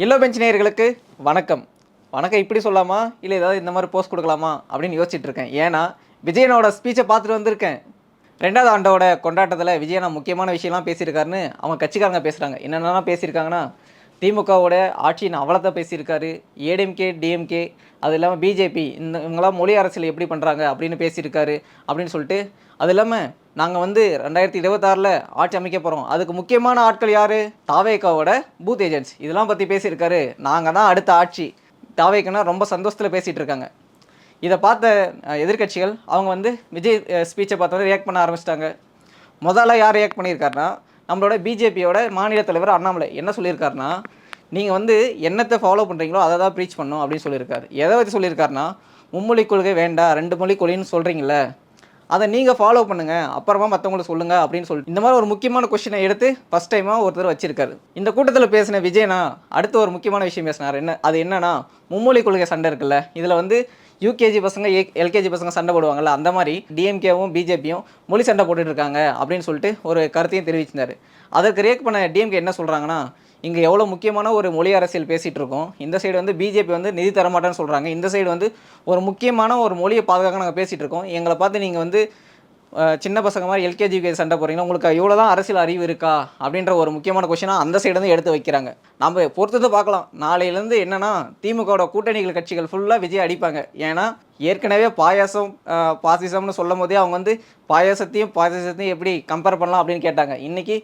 Yellow bench நேயர்களுக்கு வணக்கம். வணக்கம் இப்படி சொல்லாமா இல்லை ஏதாவது இந்த மாதிரி போஸ்ட் கொடுக்கலாமா அப்படின்னு யோசிச்சுட்டு இருக்கேன். ஏன்னா விஜயனோட ஸ்பீச்சை பார்த்துட்டு வந்திருக்கேன். 2வது ஆண்டோட கொண்டாட்டத்தில் விஜயனா முக்கியமான விஷயம்லாம் பேசியிருக்காருன்னு அவங்க கட்சிக்காரங்க பேசுகிறாங்க. என்னென்னலாம் பேசியிருக்காங்கன்னா, திமுகவோட ஆட்சியின் அவலத்தை பேசியிருக்காரு, ஏடிஎம்கே டிஎம்கே அது இல்லாமல் பிஜேபி இவங்களாம் மொழி அரசியல் எப்படி பண்ணுறாங்க அப்படின்னு பேசியிருக்காரு அப்படின்னு சொல்லிட்டு, அது இல்லாமல் நாங்கள் வந்து 2026 ஆட்சி அமைக்க போகிறோம், அதுக்கு முக்கியமான ஆட்கள் யார், தாவேக்காவோட பூத் ஏஜென்ட்ஸ் இதெல்லாம் பற்றி பேசியிருக்காரு. நாங்கள் தான் அடுத்த ஆட்சி, தாவேக்குன்னா ரொம்ப சந்தோஷத்தில் பேசிகிட்டு இருக்காங்க. இதை பார்த்த எதிர்கட்சிகள் அவங்க வந்து விஜய் ஸ்பீச்சை பார்த்தோன்னே ரியாக்ட் பண்ண ஆரம்பிச்சிட்டாங்க. முதல்ல யார் ரியாக்ட் பண்ணியிருக்காருனா, நம்மளோட பிஜேபியோட மாநில தலைவர் அண்ணாமலை என்ன சொல்லியிருக்காருனா, நீங்கள் வந்து என்னத்தை ஃபாலோ பண்ணுறீங்களோ அதை தான் ப்ரீச் பண்ணணும் அப்படின்னு சொல்லியிருக்காரு. எதை வச்சு சொல்லியிருக்காருனா, மும்மொழி கொள்கை வேண்டாம் 2 மொழி கொள்கைன்னு சொல்கிறீங்கள, அதை நீங்கள் ஃபாலோ பண்ணுங்கள், அப்புறமா மற்றவங்களுக்கு சொல்லுங்கள் அப்படின்னு சொல்லிட்டு இந்த மாதிரி ஒரு முக்கியமான கொஸ்டினை எடுத்து ஃபஸ்ட் டைமாக ஒருத்தர் வச்சிருக்காரு. இந்த கூட்டத்தில் பேசின விஜயனா அடுத்து ஒரு முக்கியமான விஷயம் பேசினார். அது என்னன்னா, மும்மொழி கொள்கை சண்டை இருக்குல்ல, இதில் வந்து யூகேஜி பசங்க எல்கேஜி பசங்க சண்டை போடுவாங்கள்ல, அந்த மாதிரி டிஎம்கேவும் பிஜேபியும் மொழி சண்டை போட்டுட்டு இருக்காங்க அப்படின்னு சொல்லிட்டு ஒரு கருத்தையும் தெரிவிச்சிருந்தார். அதற்கு ரியாக்ட் பண்ண டிஎம்கே என்ன சொல்கிறாங்கன்னா, இங்கே எவ்வளோ முக்கியமான ஒரு மொழி அரசியல் பேசிகிட்டு இருக்கோம், இந்த சைடு வந்து பிஜேபி வந்து நிதி தரமாட்டேன்னு சொல்கிறாங்க, இந்த சைடு வந்து ஒரு முக்கியமான ஒரு மொழியை பாதுகாக்க நாங்கள் பேசிகிட்டு இருக்கோம், எங்களை பார்த்து நீங்கள் வந்து சின்ன பசங்க மாதிரி எல்கேஜி யூகேஜி சண்டை போகிறீங்கன்னா உங்களுக்கு எவ்வளோ தான் அரசியல் அறிவு இருக்கா அப்படின்ற ஒரு முக்கியமான கொஸ்டினாக அந்த சைடு வந்து எடுத்து வைக்கிறாங்க. நம்ம பொறுத்தது பார்க்கலாம். நாளையிலேருந்து என்னென்னா, திமுகவோட கூட்டணிகள் கட்சிகள் ஃபுல்லாக விஜய் அடிப்பாங்க. ஏன்னா ஏற்கனவே பாசிசம்னு சொல்லும் போதே அவங்க வந்து பாயாசத்தையும் எப்படி கம்பேர் பண்ணலாம் அப்படின்னு கேட்டாங்க. இன்றைக்கி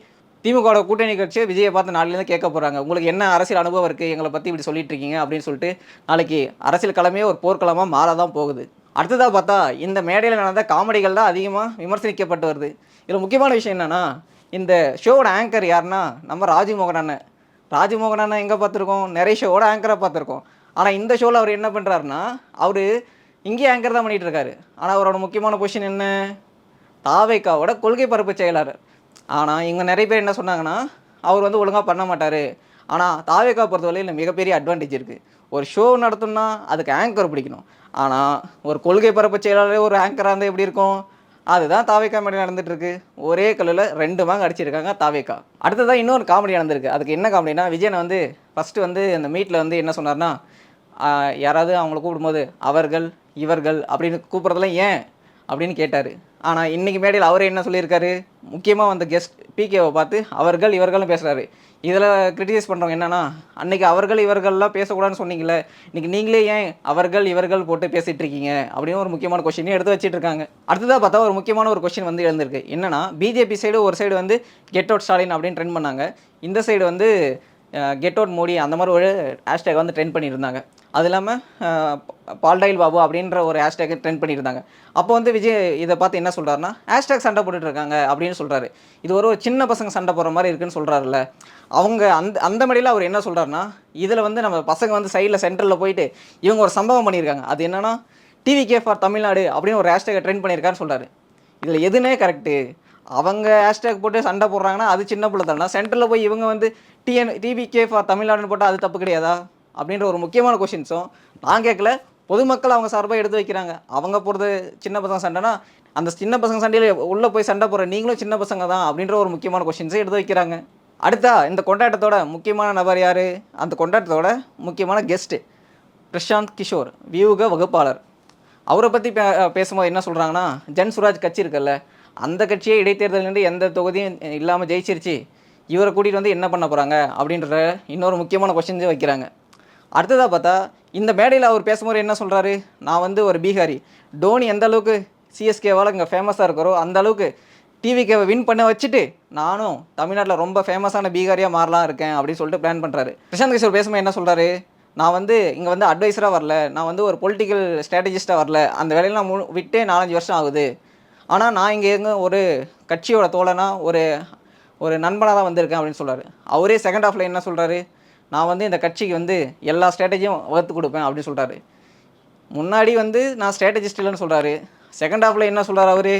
திமுகவோட கூட்டணி கட்சியை விஜயை பார்த்து நாளையிலேருந்து கேட்க போகிறாங்க, உங்களுக்கு என்ன அரசியல் அனுபவம் இருக்குது, எங்களை பற்றி இப்படி சொல்லிட்டு இருக்கீங்க அப்படின்னு சொல்லிட்டு நாளைக்கு அரசியல் களமே ஒரு போர்க்களமாக மாறதான் போகுது. அடுத்ததாக பார்த்தா, இந்த மேடையில் நடந்த காமெடிகள் தான் அதிகமாக விமர்சனிக்கப்பட்டு வருது. இதில் முக்கியமான விஷயம் என்னென்னா, இந்த ஷோவோட ஆங்கர் யாருன்னா நம்ம ராஜ்மோகன் அண்ணன் எங்கே பார்த்துருக்கோம், நிறைய ஷோவோட ஆங்கராக பார்த்துருக்கோம். ஆனால் இந்த ஷோவில் அவர் என்ன பண்ணுறாருன்னா, அவர் இங்கேயே ஆங்கர் தான் பண்ணிகிட்டு இருக்காரு. ஆனால் அவரோட முக்கியமான பொசிஷன் என்ன, தாவேக்காவோட கொள்கை பரப்பு செயலாளர். ஆனால் இங்கே நிறைய பேர் என்ன சொன்னாங்கன்னா, அவர் வந்து ஒழுங்காக பண்ண மாட்டார். ஆனால் தாவேக்கா பொறுத்தவரையில் மிகப்பெரிய அட்வான்டேஜ் இருக்குது. ஒரு ஷோ நடத்தணும்னா அதுக்கு ஆங்கர் பிடிக்கணும். ஆனால் ஒரு கொள்கை பரப்பு செயலாளர் ஒரு ஆங்கராக இருந்தால் எப்படி இருக்கும், அதுதான் தாவேக்கா மேலே நடந்துகிட்ருக்கு. ஒரே கல்லில் 2 மாங்க அடிச்சிருக்காங்க தாவேக்கா. அடுத்ததான் இன்னொரு காமெடி நடந்திருக்கு. அதுக்கு என்ன காமெடினா, விஜயனை வந்து ஃபஸ்ட்டு வந்து அந்த மீட்டில் வந்து என்ன சொன்னார்னா, யாராவது அவங்கள கூப்பிடும்போது அவர்கள் இவர்கள் அப்படின்னு கூப்பிட்றதுலாம் ஏன் அப்படின்னு கேட்டார். ஆனால் இன்றைக்கி மேடையில் அவர் என்ன சொல்லியிருக்காரு, முக்கியமாக வந்து கெஸ்ட் பிகேவை பார்த்து அவர்கள் இவர்கள்னு பேசுகிறாரு. இதில் கிரிட்டிசைஸ் பண்ணுறவங்க என்னென்னா, அன்றைக்கி அவர்கள் இவர்கள்லாம் பேசக்கூடாதுன்னு சொன்னீங்களே, இன்றைக்கி நீங்களே ஏன் அவர்கள் இவர்கள் போட்டு பேசிகிட்டு இருக்கீங்க அப்படின்னு ஒரு முக்கியமான கொஸ்டினையும் எடுத்து வச்சுட்டு இருக்காங்க. அடுத்ததாக பார்த்தா ஒரு முக்கியமான ஒரு கொஸ்டின் வந்து எழுந்திருக்கு. என்னென்னா, பிஜேபி சைடு ஒரு சைடு வந்து கெட் அவுட் ஸ்டாலின் அப்படின்னு ட்ரெண்ட் பண்ணாங்க, இந்த சைடு வந்து கெட் அவுட் மோடி அந்த மாதிரி ஒரு ஹேஷ்டேக் வந்து ட்ரெண்ட் பண்ணியிருந்தாங்க. அது இல்லாமல் பால்டாயில் பாபு அப்படின்ற ஒரு ஹேஷ்டேக் ட்ரெண்ட் பண்ணியிருந்தாங்க. அப்போ வந்து விஜய் இதை பார்த்து என்ன சொல்கிறாருன்னா, ஹேஷ்டேக் சண்டை போட்டுட்ருக்காங்க அப்படின்னு சொல்கிறாரு. இது ஒரு சின்ன பசங்க சண்டை போடுற மாதிரி இருக்குன்னு சொல்கிறாருல்ல. அவங்க அந்த மடியில் அவர் என்ன சொல்கிறாருன்னா, இதில் வந்து நம்ம பசங்க வந்து சைடில் சென்டரில் போயிட்டு இவங்க ஒரு சம்பவம் பண்ணியிருக்காங்க, அது என்னென்னா டிவிகே ஃபார் தமிழ்நாடு அப்படின்னு ஒரு ஹேஷ்டேக்கை ட்ரெண்ட் பண்ணியிருக்காருன்னு சொல்கிறாரு. இதில் எதுனே கரெக்டு, அவங்க ஹேஷ்டேக் போட்டு சண்டை போடுறாங்கன்னா அது சின்ன பிள்ளை தானே, சென்டரில் போய் இவங்க வந்து டிவிகே ஃபார் தமிழ்நாடுன்னு போட்டால் அது தப்பு கிடையாதா அப்படின்ற ஒரு முக்கியமான கொஷின்ஸும் நான் கேட்கல, பொதுமக்கள் அவங்க சார்பாக எடுத்து வைக்கிறாங்க. அவங்க போகிறது சின்ன பசங்க சண்டைனா, அந்த சின்ன பசங்க சண்டையில் உள்ளே போய் சண்டை போடுற நீங்களும் சின்ன பசங்க தான் அப்படின்ற ஒரு முக்கியமான கொஷின்ஸை எடுத்து வைக்கிறாங்க. அடுத்தா இந்த கொண்டாட்டத்தோட முக்கியமான நபர் யார், அந்த கொண்டாட்டத்தோட முக்கியமான கெஸ்ட்டு பிரசாந்த் கிஷோர், வியூக வகுப்பாளர். அவரை பற்றி பேசும்போது என்ன சொல்கிறாங்கன்னா, ஜன்சுராஜ் கட்சி இருக்குல்ல, அந்த கட்சியே இடைத்தேர்தல் எந்த தொகுதியும் இல்லாமல் ஜெயிச்சிருச்சு, இவரை கூட்டிகிட்டு வந்து என்ன பண்ண போகிறாங்க அப்படின்ற இன்னொரு முக்கியமான கொஸ்டின்ஸே வைக்கிறாங்க. அடுத்ததாக பார்த்தா, இந்த மேடையில் அவர் பேசும்போது என்ன சொல்கிறாரு, நான் வந்து ஒரு பீகாரி, டோனி எந்த அளவுக்கு சிஎஸ்கேவால் இங்கே ஃபேமஸாக இருக்கிறோ அந்த அளவுக்கு டிவிகேவை வின் பண்ண வச்சுட்டு நானும் தமிழ்நாட்டில் ரொம்ப ஃபேமஸான பீகாரியாக மாறலாம் இருக்கேன் அப்படின்னு சொல்லிட்டு பிளான் பண்ணுறாரு. பிரசாந்த் கிஷோர் பேசும்போது என்ன சொல்கிறாரு, நான் வந்து இங்கே வந்து அட்வைஸராக வரல, நான் வந்து ஒரு பொலிட்டிக்கல் ஸ்ட்ராட்டஜிஸ்ட்டாக வரல, அந்த வேலையில் நான் விட்டே 4-5 வருஷம் ஆகுது. ஆனால் நான் இங்கே ஒரு கட்சியோட தோழனாக ஒரு நண்பனாக தான் வந்திருக்கேன் அப்படின்னு சொல்கிறாரு. அவரே செகண்ட் ஹாஃபில் என்ன சொல்கிறாரு, நான் வந்து இந்த கட்சிக்கு வந்து எல்லா ஸ்ட்ராட்டஜியும் வகுத்து கொடுப்பேன் அப்படின்னு சொல்கிறாரு. முன்னாடி வந்து நான் ஸ்ட்ராட்டஜிஸ்ட் இல்லைன்னு சொல்கிறாரு, செகண்ட் ஹாஃபில் என்ன சொல்கிறார் அவர்,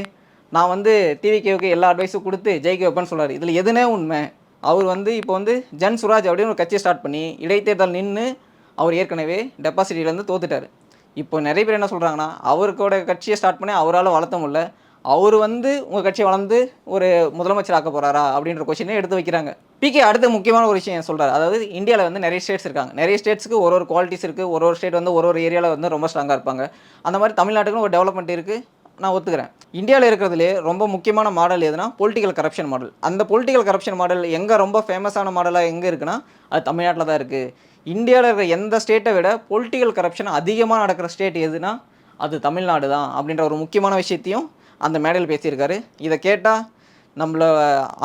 நான் வந்து டிவிகேவுக்கு எல்லா அட்வைஸும் கொடுத்து ஜெயிக்க வைப்பேன்னு சொல்கிறார். இதில் எதுனே உண்மை, அவர் வந்து இப்போ வந்து ஜன் சுராஜ் அப்படின்னு ஒரு கட்சியை ஸ்டார்ட் பண்ணி இடைத்தேர்தல் நின்று அவர் ஏற்கனவே டெபாசிட்டிலேருந்து தோத்துட்டார். இப்போ நிறைய பேர் என்ன சொல்கிறாங்கன்னா, அவருக்கோட கட்சியை ஸ்டார்ட் பண்ணி அவரால் வளர்த்த முடியல, அவர் வந்து உங்கள் கட்சியை வளர்ந்து ஒரு முதலமைச்சர் ஆக்க போகிறாரா அப்படின்ற கொஸ்டினே எடுத்து வைக்கிறாங்க. பிகே அடுத்த முக்கியமான ஒரு விஷயம் சொல்றாரு. அதாவது இந்தியால வந்து நெறைய ஸ்டேட்ஸ் இருக்காங்க. நெறைய ஸ்டேட்ஸ்க்கு ஒரு ஒரு குவாலிட்டிஸ் இருக்கு. ஒரு ஒரு ஸ்டேட் வந்து ஒரு ஒரு ஏரியால வந்து ரொம்ப ஸ்ட்ராங்கா இருப்பாங்க. அந்த மாரி தமிழ்நாட்டுக்குன்னு ஒரு டெவலப்மெண்ட் இருக்கு. நான் ஒத்துக்கிறேன். இந்தியால இருக்கிறதுலயே ரொம்ப முக்கியமான மாடல் எதுனா, பொலிட்டிக்கல் கரப்ஷன் மாடல். அந்த பொலிட்டிக்கல் கரப்ஷன் மாடல் எங்க ரொம்ப ஃபேமஸான மாடலா எங்க இருக்குன்னா, அது தமிழ்நாட்ல தான் இருக்கு. இந்தியால இருக்கிற எந்த ஸ்டேட்ட விட பொலிட்டிக்கல் கரப்ஷன் அதிகமா நடக்கிற ஸ்டேட் எதுனா, அது தமிழ்நாடு தான். அப்படின்ற ஒரு முக்கியமான விஷயத்தையும் அந்த மேடையில பேசியிருக்காரு. இத கேட்டா நம்மள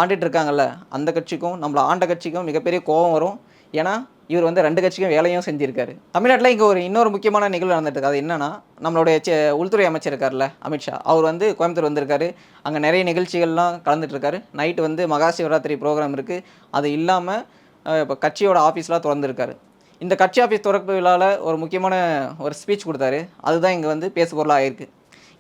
ஆண்டுட்டு இருக்காங்கல்ல, அந்த கட்சிக்கும், நம்மள ஆண்ட கட்சிக்கும் மிகப்பெரிய கோவம் வரும். ஏன்னா, இவர் வந்து 2 கட்சிக்கும் வேலையும் செஞ்சிருக்காரு. தமிழ்நாட்டுல இங்க இன்னொரு முக்கியமான நிகழ்வு நடந்துட்டு இருக்கு. அது என்னன்னா, நம்மளுடைய உள்துறை அமைச்சர் இருக்கார்ல, அமித்ஷா. அவர் வந்து கோயம்புத்தூர் வந்திருக்காரு. அங்க நெறைய நிகழ்ச்சிகள்லாம் கலந்துட்டு இருக்காரு. நைட் வந்து மகா சிவராத்திரி ப்ரோகிராம் இருக்கு. அது இல்லாம இப்ப கட்சியோட ஆஃபீஸ்லாம் தொறந்திருக்காரு. இந்த கட்சி ஆஃபீஸ் திறப்பு விழால ஒரு முக்கியமான ஒரு ஸ்பீச் குடுத்தாரு. அதுதான் இங்க வந்து பேசுபொருளா ஆயிருக்கு.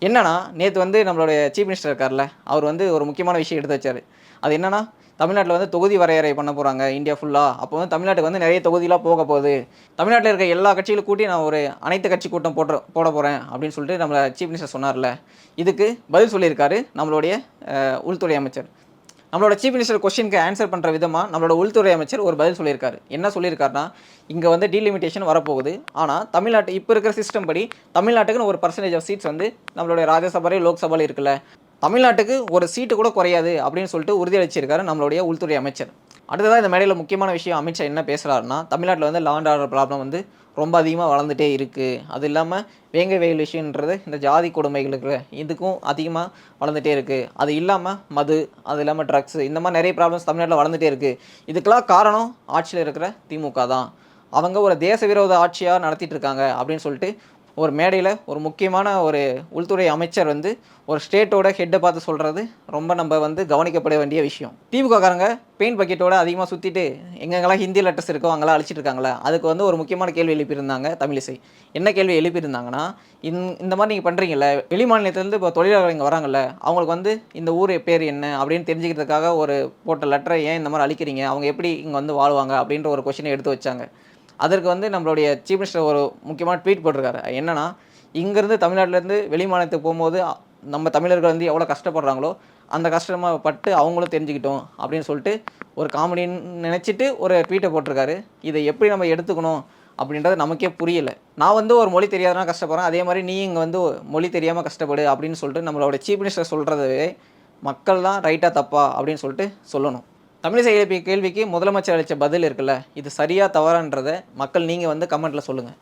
என்னன்னா, நேத்து வந்து நம்மளுடைய சீஃப் மினிஸ்டர் இருக்கார்ல, அவர் வந்து ஒரு முக்கியமான விஷயம் எடுத்து வச்சாரு. அது என்னன்னா, தமிழ்நாட்ல வந்து தொகுதி வரையறை பண்ண போறாங்க இந்தியா ஃபுல்லா. அப்போ வந்து தமிழ்நாட்டுக்கு வந்து நெறைய தொகுதிலாம் போக போகுது. தமிழ்நாட்ல இருக்க எல்லா கட்சிகளும் கூட்டி நான் ஒரு அனைத்து கட்சி கூட்டம் போட போறேன் அப்படின்னு சொல்லிட்டு நம்மள சீஃப் மினிஸ்டர் சொன்னார்ல. இதுக்கு பதில் சொல்லியிருக்காரு நம்மளுடைய உள்துறை அமைச்சர். நம்மளோட சீஃப் மினிஸ்டர் கொஸ்டினுக்கு ஆன்சர் பண்ணுற விதமாக நம்மளோட உள்துறை அமைச்சர் ஒரு பதில் சொல்லியிருக்காரு. என்ன சொல்லியிருக்காருன்னா, இங்கே வந்து டீலிமிட்டேஷன் வரப்போகுது. ஆனால் தமிழ்நாட்டு இப்போ இருக்கிற சிஸ்டம் படி தமிழ்நாட்டுக்குன்னு ஒரு பர்சன்டேஜ் ஆஃப் சீட்ஸ் வந்து நம்மளுடைய ராஜ்யசபாலையும் லோக்சபாலையும் இருக்குல்ல, தமிழ்நாட்டுக்கு ஒரு சீட்டு கூட குறையாது அப்படின்னு சொல்லிட்டு உறுதியளிச்சிருக்காரு நம்மளுடைய உள்துறை அமைச்சர். அடுத்ததாக இந்த மேடையில் முக்கியமான விஷயம் அமித்ஷா என்ன பேசுகிறாருன்னா, தமிழ்நாட்டில் வந்து லா அண்ட் ஆர்டர் ப்ராப்ளம் வந்து ரொம்ப அதிகமாக வளர்ந்துட்டே இருக்குது. அது இல்லாமல் வேங்கை வயல் விஷயன்றது இந்த ஜாதி கொடுமைகளுக்கு இதுக்கும் அதிகமாக வளர்ந்துட்டே இருக்குது. அது இல்லாமல் மது, அது இல்லாமல் ட்ரக்ஸு, இந்த மாதிரி நிறைய ப்ராப்ளம்ஸ் தமிழ்நாட்டில் வளர்ந்துட்டே இருக்குது. இதுக்கெல்லாம் காரணம் ஆட்சியில் இருக்கிற திமுக தான். அவங்க ஒரு தேச விரோத ஆட்சியாக நடத்திட்டு இருக்காங்க அப்படின்னு சொல்லிட்டு ஒரு மேடையில் ஒரு முக்கியமான ஒரு உள்துறை அமைச்சர் வந்து ஒரு ஸ்டேட்டோட ஹெட்டை பார்த்து சொல்கிறது ரொம்ப நம்ம வந்து கவனிக்கப்பட வேண்டிய விஷயம். திமுககாரங்க பெயிண்ட் பக்கெட்டோட அதிகமாக சுற்றிட்டு எங்கெங்கெல்லாம் ஹிந்தி லெட்டர்ஸ் இருக்கோ அங்கெல்லாம் அழிச்சிட்டு இருக்காங்களே, அதுக்கு வந்து ஒரு முக்கியமான கேள்வி எழுப்பியிருந்தாங்க தமிழிசை. என்ன கேள்வி எழுப்பியிருந்தாங்கன்னா, இந்த மாதிரி நீங்கள் பண்ணுறீங்கல்ல, வெளி மாநிலத்திலேருந்து இப்போ தொழிலாளர்கள் இங்கே வராங்கல்ல, அவங்களுக்கு வந்து இந்த ஊர் பேர் என்ன அப்படின்னு தெரிஞ்சுக்கிறதுக்காக ஒரு போட்ட லெட்டரை ஏன் இந்த மாதிரி அழிக்கிறீங்க, அவங்க எப்படி இங்கே வந்து வாழ்வாங்க அப்படின்ற ஒரு கொஸ்டினை எடுத்து வச்சாங்க. அதற்கு வந்து நம்மளுடைய சீஃப் மினிஸ்டர் ஒரு முக்கியமான ட்வீட் போட்டிருக்காரு. என்னன்னா, இங்கேருந்து தமிழ்நாட்டிலேருந்து வெளி மாநிலத்துக்கு போகும்போது நம்ம தமிழர்கள் வந்து எவ்வளோ கஷ்டப்படுறாங்களோ, அந்த கஷ்டமாக பட்டு அவங்களும் தெரிஞ்சுக்கிட்டோம் அப்படின்னு சொல்லிட்டு ஒரு காமெடின்னு நினச்சிட்டு ஒரு ட்வீட்டை போட்டிருக்காரு. இதை எப்படி நம்ம எடுத்துக்கணும் அப்படின்றது நமக்கே புரியல. நான் வந்து ஒரு மொழி தெரியாதனா கஷ்டப்படுறேன், அதே மாதிரி நீ இங்கே வந்து மொழி தெரியாமல் கஷ்டப்படு அப்படின்னு சொல்லிட்டு நம்மளோட சீஃப் மினிஸ்டர் சொல்கிறதவே மக்கள் தான் ரைட்டாக தப்பா அப்படின்னு சொல்லிட்டு சொல்லணும். தமிழிசை எழுப்பிய கேள்விக்கு முதலமைச்சர் அளித்த பதில் இருக்குல்ல, இது சரியா தவறான்றதை மக்கள் நீங்கள் வந்து கமெண்ட்டில் சொல்லுங்கள்.